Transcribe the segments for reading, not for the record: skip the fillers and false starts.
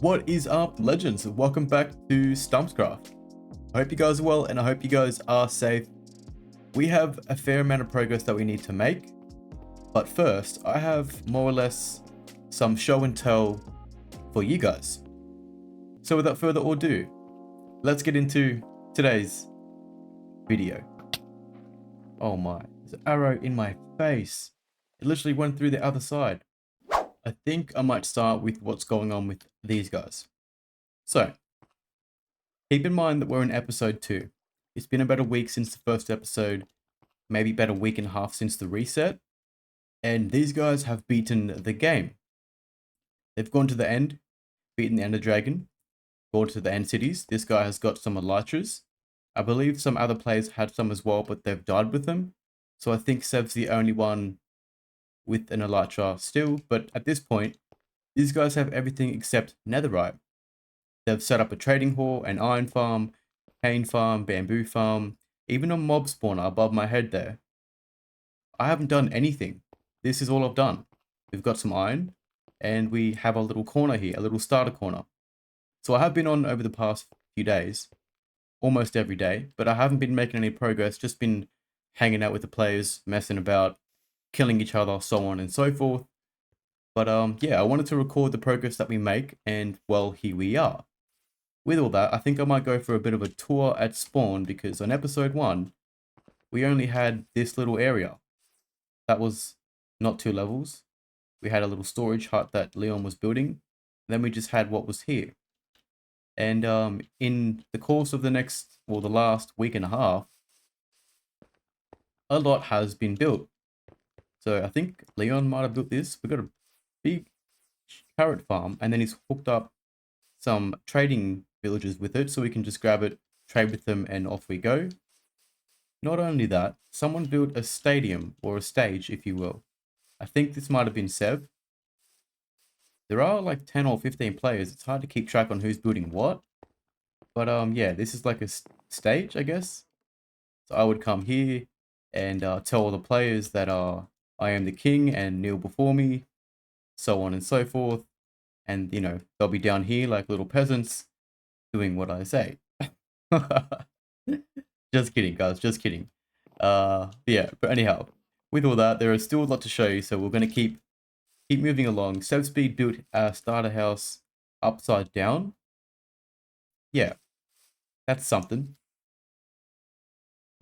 What is up, legends? Welcome back to Stumpscraft. I hope you guys are well and I hope you guys are safe. We have a fair amount of progress that we need to make, but first I have more or less some show and tell for you guys. So without further ado, let's get into today's video. Oh my, there's an arrow in my face. It literally went through the other side. I think I might start with what's going on with these guys. So, keep in mind that we're in episode 2. It's been about a week since the first episode, maybe about a week and a half since the reset, and these guys have beaten the game. They've gone to the end, beaten the Ender Dragon, gone to the end cities. This guy has got some elytras. I believe some other players had some as well, but they've died with them. So I think Sev's the only one with an elytra still, but at this point, these guys have everything except netherite. They've set up a trading hall, an iron farm, cane farm, bamboo farm, even a mob spawner above my head there. I haven't done anything. This is all I've done. We've got some iron, and we have a little corner here, a little starter corner. So I have been on over the past few days, almost every day, but I haven't been making any progress, just been hanging out with the players, messing about, killing each other, so on and so forth. But yeah, I wanted to record the progress that we make, and well, here we are. With all that, I think I might go for a bit of a tour at spawn, because on episode 1, we only had this little area. That was not 2 levels. We had a little storage hut that Leon was building. Then we just had what was here. And in the course of the last week and a half, a lot has been built. So I think Leon might have built this. We've got a big carrot farm, and then he's hooked up some trading villages with it, so we can just grab it, trade with them, and off we go. Not only that, someone built a stadium, or a stage, if you will. I think this might have been Sev. There are like 10 or 15 players. It's hard to keep track on who's building what. But yeah, this is like a stage, I guess. So I would come here and tell all the players that I am the king and kneel before me, so on and so forth. And, you know, they'll be down here like little peasants doing what I say. Just kidding, guys, just kidding. Yeah, but anyhow, with all that, there is still a lot to show you, so we're going to keep moving along. SevSpeed built a starter house upside down. Yeah, that's something.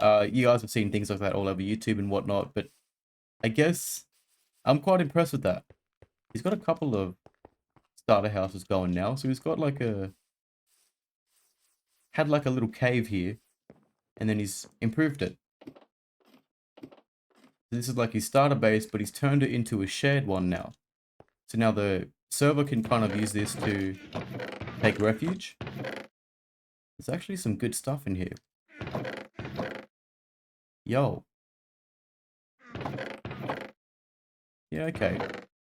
You guys have seen things like that all over YouTube and whatnot, but I guess I'm quite impressed with that. He's got a couple of starter houses going now, so he's got like had like a little cave here, and then he's improved it. This is like his starter base, but he's turned it into a shared one now. So now the server can kind of use this to take refuge. There's actually some good stuff in here. Yo. Yeah, okay.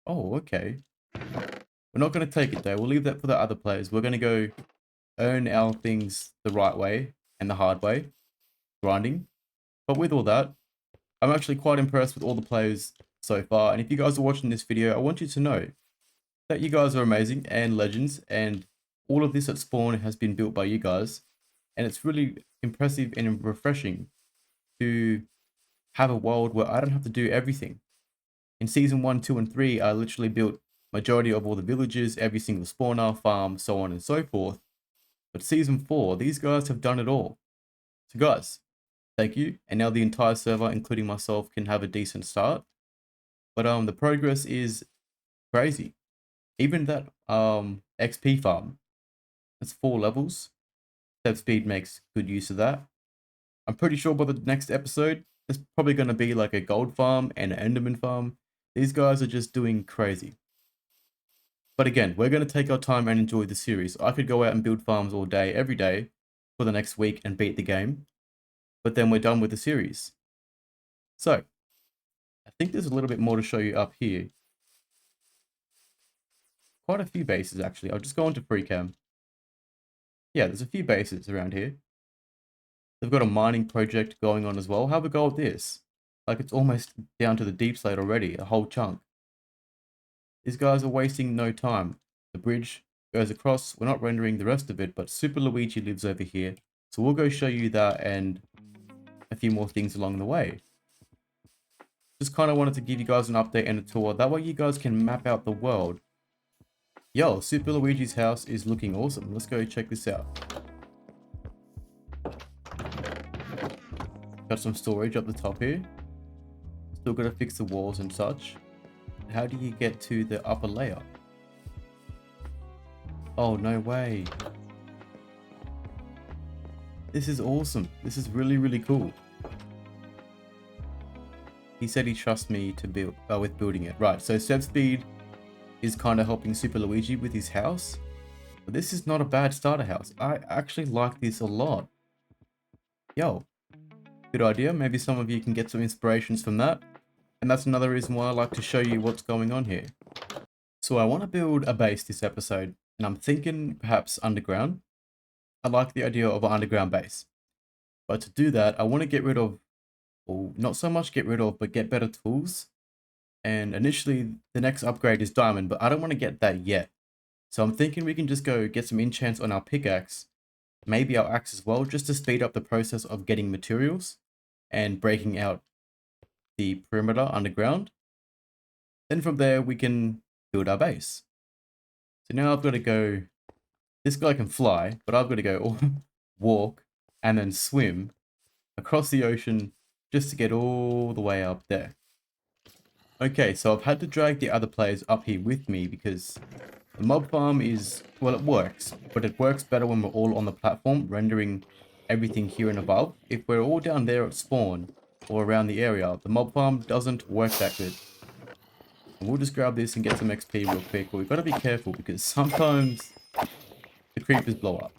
Oh, okay. We're not going to take it though. We'll leave that for the other players. We're going to go earn our things the right way and the hard way. Grinding. But with all that, I'm actually quite impressed with all the players so far. And if you guys are watching this video, I want you to know that you guys are amazing and legends. And all of this at spawn has been built by you guys. And it's really impressive and refreshing to have a world where I don't have to do everything. In season 1, 2, and 3, I literally built majority of all the villages, every single spawner, farm, so on and so forth. But season 4, these guys have done it all. So guys, thank you. And now the entire server, including myself, can have a decent start. But the progress is crazy. Even that XP farm, that's 4 levels. SevSpeed makes good use of that. I'm pretty sure by the next episode, there's probably going to be like a gold farm and an enderman farm. These guys are just doing crazy. But again, we're going to take our time and enjoy the series. I could go out and build farms all day, every day, for the next week and beat the game. But then we're done with the series. So, I think there's a little bit more to show you up here. Quite a few bases, actually. I'll just go into free cam. Yeah, there's a few bases around here. They've got a mining project going on as well. Have a go at this. Like, it's almost down to the deep slate already, a whole chunk. These guys are wasting no time. The bridge goes across. We're not rendering the rest of it, but Super Luigi lives over here. So we'll go show you that and a few more things along the way. Just kind of wanted to give you guys an update and a tour. That way you guys can map out the world. Yo, Super Luigi's house is looking awesome. Let's go check this out. Got some storage up the top here. Still gotta fix the walls and such. How do you get to the upper layer? Oh, no way. This is awesome. This is really, really cool. He said he trusts me to build with building it. Right, so StumpsSpeed is kind of helping Super Luigi with his house. But this is not a bad starter house. I actually like this a lot. Yo, good idea. Maybe some of you can get some inspirations from that. And that's another reason why I like to show you what's going on here. So I want to build a base this episode, and I'm thinking perhaps underground. I like the idea of an underground base. But to do that, I want to get rid of, or not so much get rid of, but get better tools. And initially, the next upgrade is diamond, but I don't want to get that yet. So I'm thinking we can just go get some enchants on our pickaxe, maybe our axe as well, just to speed up the process of getting materials and breaking out the perimeter underground. Then from there, we can build our base. So now I've got to go, this guy can fly, but I've got to go walk and then swim across the ocean just to get all the way up there. Okay, so I've had to drag the other players up here with me because the mob farm is, well, it works, but it works better when we're all on the platform, rendering everything here and above. If we're all down there at spawn or around the area, the mob farm doesn't work that good. And we'll just grab this and get some XP real quick, but we've got to be careful because sometimes the creepers blow up.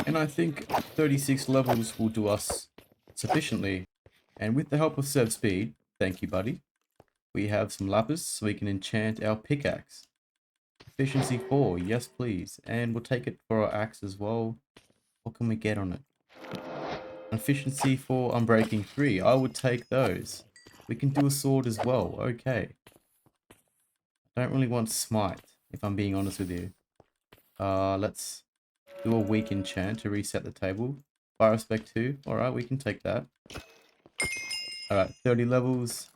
And I think 36 levels will do us sufficiently. And with the help of StumpsSpeed, thank you buddy, we have some lapis so we can enchant our pickaxe. Efficiency 4, yes please. And we'll take it for our axe as well. What can we get on it? Efficiency 4, unbreaking 3, I would take those. We can do a sword as well, okay. I don't really want smite, if I'm being honest with you. Let's do a weak enchant to reset the table. Fire spec 2, alright, we can take that. Alright, 30 levels.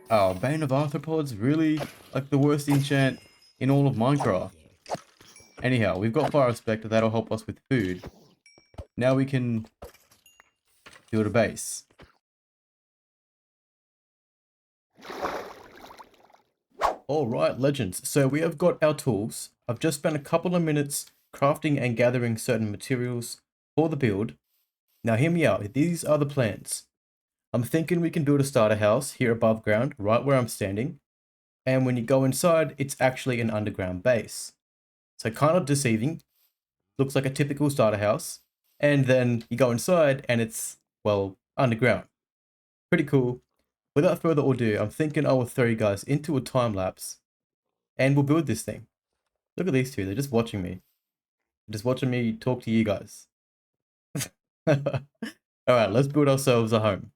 Oh, Bane of Arthropods, really? Like the worst enchant in all of Minecraft. Anyhow, we've got Fire Spectre, that'll help us with food. Now we can build a base. Alright, legends. So we have got our tools. I've just spent a couple of minutes crafting and gathering certain materials for the build. Now hear me out, these are the plans. I'm thinking we can build a starter house here above ground, right where I'm standing. And when you go inside, it's actually an underground base. So kind of deceiving. Looks like a typical starter house. And then you go inside and it's, well, underground. Pretty cool. Without further ado, I'm thinking I will throw you guys into a time lapse and we'll build this thing. Look at these two, they're just watching me. Just watching me talk to you guys. Alright, let's build ourselves a home.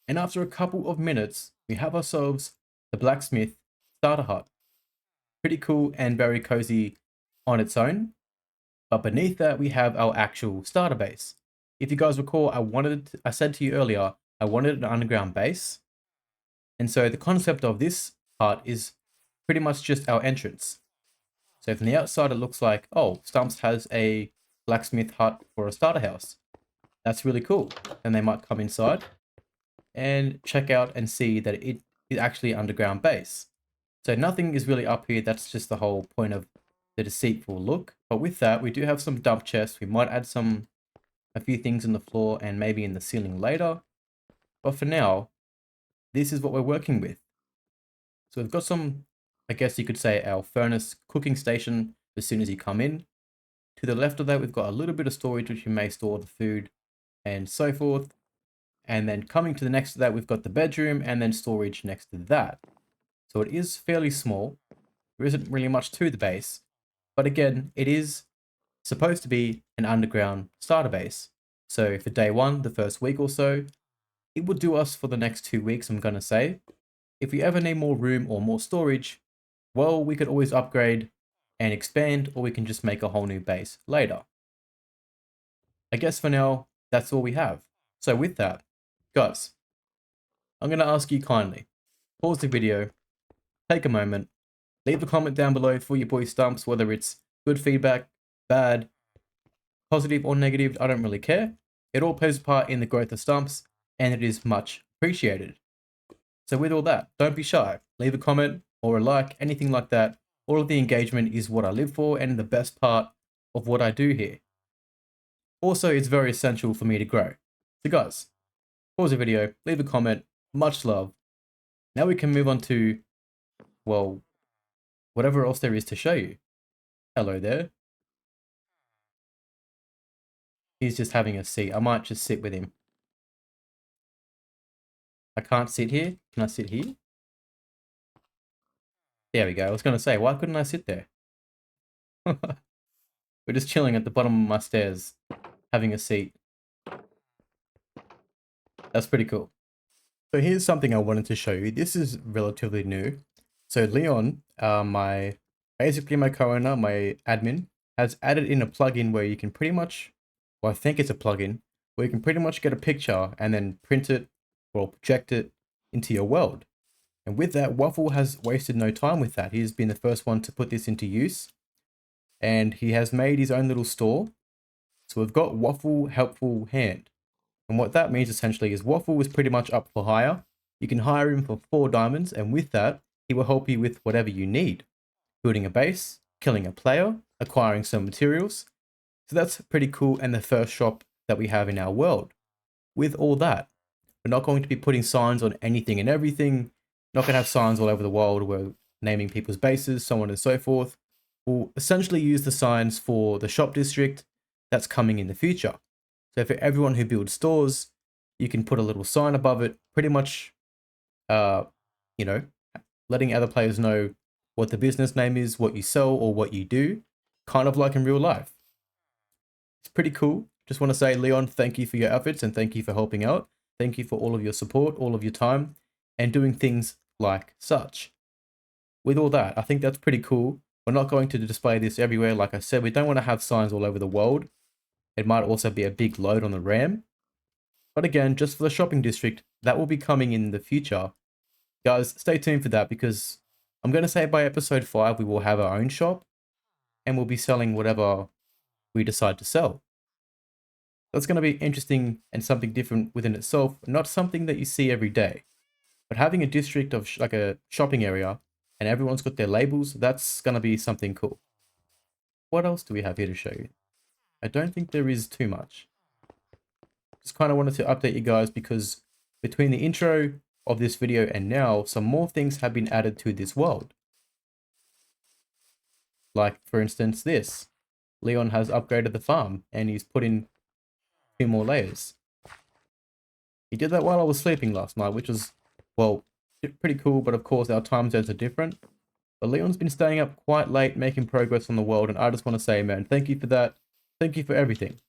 And after a couple of minutes, we have ourselves the Blacksmith starter hut. Pretty cool and very cozy on its own. But beneath that, we have our actual starter base. If you guys recall, I said to you earlier, I wanted an underground base. And so the concept of this part is pretty much just our entrance. So from the outside, it looks like, oh, Stumps has a blacksmith hut for a starter house. That's really cool. And they might come inside and check out and see that it is actually an underground base. So nothing is really up here. That's just the whole point of the deceitful look. But with that, we do have some dump chests. We might add a few things in the floor and maybe in the ceiling later. But for now, this is what we're working with. So we've got some, I guess you could say, our furnace cooking station as soon as you come in. To the left of that, we've got a little bit of storage which you may store the food and so forth. And then coming to the next to that, we've got the bedroom and then storage next to that. So it is fairly small. There isn't really much to the base. But again, it is supposed to be an underground starter base. So for day one, the first week or so, it will do us for the next 2 weeks, I'm going to say. If we ever need more room or more storage, well, we could always upgrade and expand, or we can just make a whole new base later. I guess for now, that's all we have. So with that, guys, I'm going to ask you kindly, pause the video, take a moment, leave a comment down below for your boy Stumps, whether it's good feedback, bad, positive or negative, I don't really care. It all plays a part in the growth of Stumps, and it is much appreciated. So with all that, don't be shy. Leave a comment or a like, anything like that. All of the engagement is what I live for and the best part of what I do here. Also, it's very essential for me to grow. So guys, pause the video, leave a comment, much love. Now we can move on to, well, whatever else there is to show you. Hello there. He's just having a seat. I might just sit with him. I can't sit here. Can I sit here? There we go. I was going to say, why couldn't I sit there? We're just chilling at the bottom of my stairs, having a seat. That's pretty cool. So here's something I wanted to show you. This is relatively new. So Leon, basically my co-owner, my admin, has added in a plugin where you can pretty much, well, I think it's a plugin, where you can pretty much get a picture and then print it or project it into your world. And with that, Waffle has wasted no time with that. He's been the first one to put this into use. And he has made his own little store. So we've got Waffle Helpful Hand. And what that means essentially is Waffle is pretty much up for hire. You can hire him for 4 diamonds, and with that, he will help you with whatever you need. Building a base, killing a player, acquiring some materials. So that's pretty cool, and the first shop that we have in our world. With all that, we're not going to be putting signs on anything and everything. Not going to have signs all over the world where we're naming people's bases, so on and so forth. We'll essentially use the signs for the shop district that's coming in the future. So for everyone who builds stores, you can put a little sign above it, pretty much, letting other players know what the business name is, what you sell or what you do, kind of like in real life. It's pretty cool. Just want to say, Leon, thank you for your efforts and thank you for helping out. Thank you for all of your support, all of your time, and doing things like such. With all that, I think that's pretty cool. We're not going to display this everywhere. Like I said, we don't want to have signs all over the world. It might also be a big load on the RAM. But again, just for the shopping district, that will be coming in the future. Guys, stay tuned for that because I'm going to say by episode 5, we will have our own shop and we'll be selling whatever we decide to sell. That's going to be interesting and something different within itself, not something that you see every day. But having a district of like a shopping area and everyone's got their labels, that's going to be something cool. What else do we have here to show you? I don't think there is too much. Just kind of wanted to update you guys because between the intro of this video and now, some more things have been added to this world. Like, for instance, this. Leon has upgraded the farm and he's put in 2 more layers. He did that while I was sleeping last night, which was, well, pretty cool, but of course our time zones are different. But Leon's been staying up quite late making progress on the world, and I just want to say, man, thank you for that. Thank you for everything.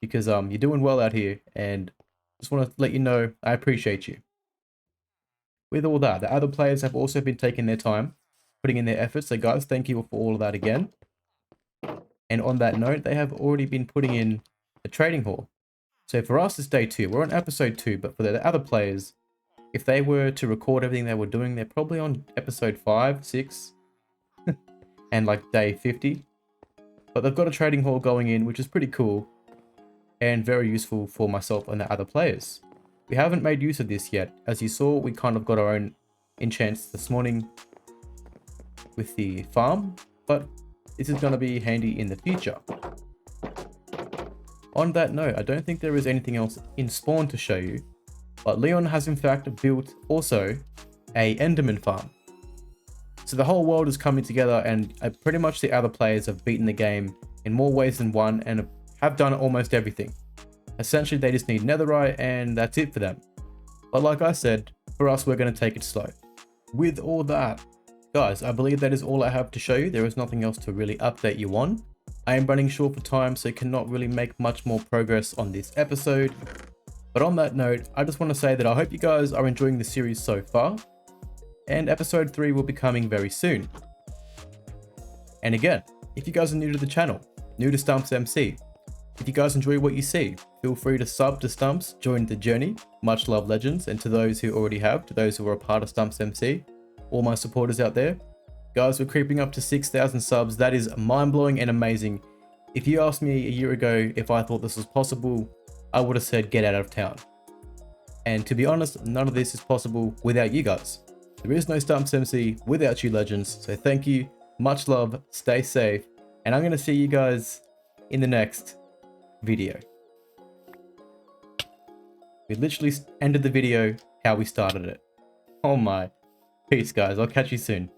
Because you're doing well out here, and Just want to let you know I appreciate you. With all that, the other players have also been taking their time, putting in their efforts. So guys, thank you for all of that again. And on that note, they have already been putting in a trading hall. So for us, it's day 2. We're on episode 2, but for the other players, if they were to record everything they were doing, they're probably on episode 5, 6, and like day 50. But they've got a trading hall going in, which is pretty cool and very useful for myself and the other players. We haven't made use of this yet. As you saw, we kind of got our own enchants this morning with the farm, but this is going to be handy in the future. On that note, I don't think there is anything else in spawn to show you, but Leon has in fact built also a Enderman farm. So the whole world is coming together, and pretty much the other players have beaten the game in more ways than one and have done almost everything. Essentially, they just need netherite and that's it for them. But like I said, for us, we're going to take it slow. With all that, guys, I believe that is all I have to show you. There is nothing else to really update you on. I am running short for time, so cannot really make much more progress on this episode. But on that note, I just want to say that I hope you guys are enjoying the series so far. And episode 3 will be coming very soon. And again, if you guys are new to the channel, new to StumpsMC, if you guys enjoy what you see, feel free to sub to Stumps, join the journey. Much love, legends, and to those who already have, to those who are a part of StumpsMC, all my supporters out there. Guys, we're creeping up to 6,000 subs. That is mind-blowing and amazing. If you asked me a year ago if I thought this was possible, I would have said get out of town. And to be honest, none of this is possible without you guys. There is no StumpsMC without you, legends. So thank you, much love, stay safe, and I'm going to see you guys in the next video. We literally ended the video how we started it. Oh my. Peace, guys. I'll catch you soon.